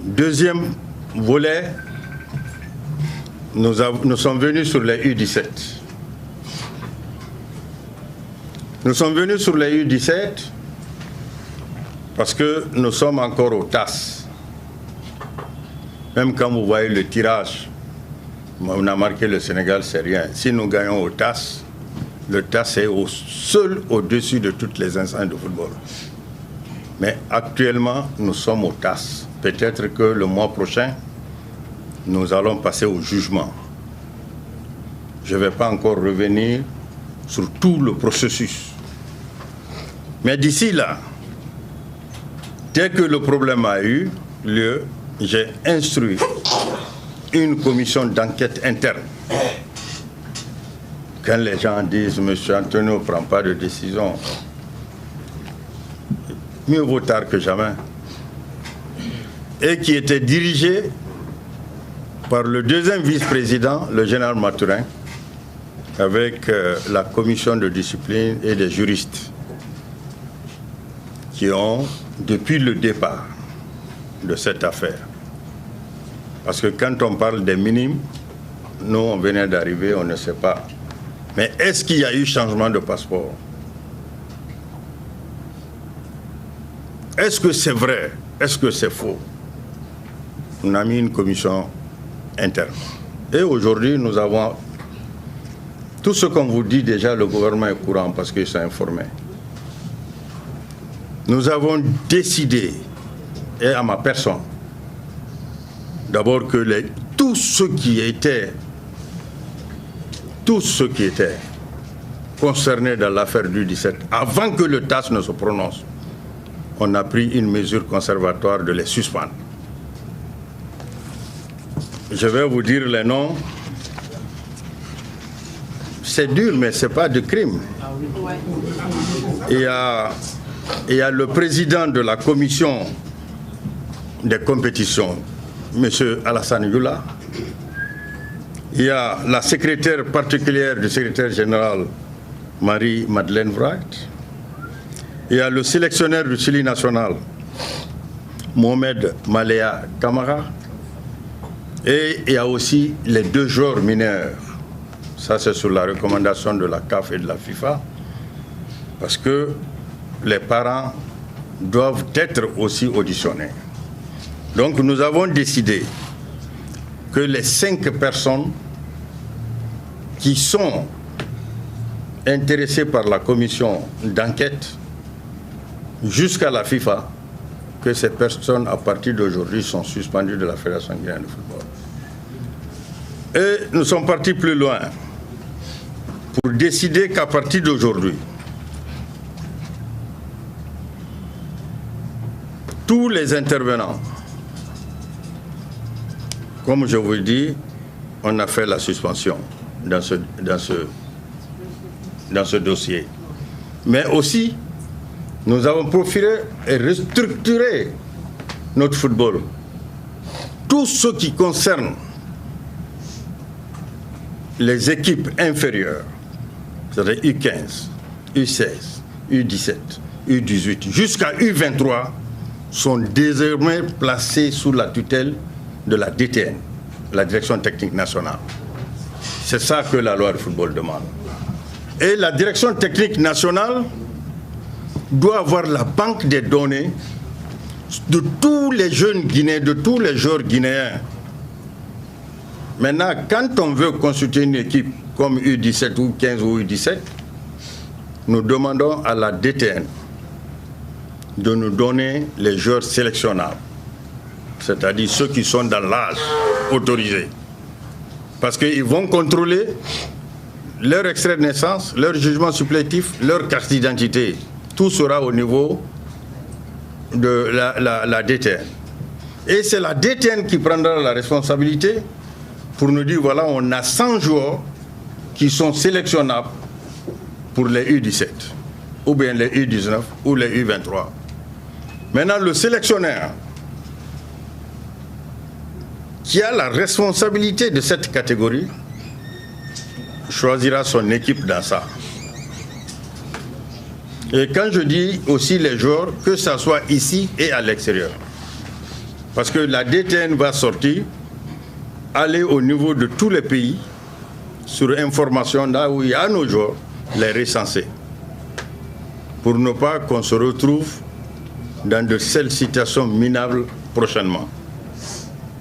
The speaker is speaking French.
Deuxième volet, nous sommes venus sur les U17. Nous sommes venus sur les U17 parce que nous sommes encore au TAS. Même quand vous voyez le tirage, on a marqué le Sénégal, c'est rien. Si nous gagnons au TAS, le TAS est seul au-dessus de toutes les instances de football. Mais actuellement, nous sommes au TAS. Peut-être que le mois prochain, nous allons passer au jugement. Je ne vais pas encore revenir sur tout le processus. Mais d'ici là, dès que le problème a eu lieu, j'ai instruit une commission d'enquête interne. Quand les gens disent « Monsieur Antonio ne prend pas de décision », mieux vaut tard que jamais. Et qui était dirigée par le deuxième vice-président, le général Mathurin, avec la commission de discipline et des juristes qui ont, depuis le départ de cette affaire, parce que quand on parle des minimes, nous on venait d'arriver, on ne sait pas. Mais est-ce qu'il y a eu changement de passeport? Est-ce que c'est vrai? Est-ce que c'est faux? On a mis une commission interne. Et aujourd'hui, nous avons tout ce qu'on vous dit déjà, le gouvernement est au courant parce qu'ils sont informés. Nous avons décidé, et à ma personne, d'abord que tous ceux qui étaient concernés dans l'affaire du 17, avant que le TAS ne se prononce, on a pris une mesure conservatoire de les suspendre. Je vais vous dire les noms. C'est dur, mais ce n'est pas de crime. Il y a le président de la commission des compétitions, M. Alassane Youla. Il y a la secrétaire particulière du secrétaire général, Marie-Madeleine Wright. Il y a le sélectionneur du Chili national, Mohamed Malea Kamara. Et il y a aussi les 2 joueurs mineurs. Ça, c'est sur la recommandation de la CAF et de la FIFA. Parce que les parents doivent être aussi auditionnés. Donc, nous avons décidé que les 5 personnes qui sont intéressées par la commission d'enquête jusqu'à la FIFA, que ces personnes, à partir d'aujourd'hui, sont suspendues de la Fédération guinéenne de football. Et nous sommes partis plus loin pour décider qu'à partir d'aujourd'hui, tous les intervenants, comme je vous le dis, on a fait la suspension dans ce dossier. Mais aussi, nous avons profilé et restructuré notre football. Tout ce qui concerne les équipes inférieures, c'est-à-dire U15, U16, U17, U18, jusqu'à U23, sont désormais placés sous la tutelle de la DTN, la Direction Technique Nationale. C'est ça que la loi du football demande. Et la Direction Technique Nationale doit avoir la banque des données de tous les jeunes Guinéens, de tous les joueurs guinéens. Maintenant, quand on veut consulter une équipe comme U17 ou 15 ou U17, nous demandons à la DTN de nous donner les joueurs sélectionnables, c'est-à-dire ceux qui sont dans l'âge autorisé. Parce qu'ils vont contrôler leur extrait de naissance, leur jugement supplétif, leur carte d'identité. Tout sera au niveau de la DTN. Et c'est la DTN qui prendra la responsabilité pour nous dire, voilà, on a 100 joueurs qui sont sélectionnables pour les U17, ou bien les U19, ou les U23. Maintenant, le sélectionneur qui a la responsabilité de cette catégorie choisira son équipe dans ça. Et quand je dis aussi les joueurs, que ça soit ici et à l'extérieur. Parce que la DTN va sortir, aller au niveau de tous les pays, sur information là où il y a à nos jours, les recenser. Pour ne pas qu'on se retrouve dans de telles situations minables prochainement.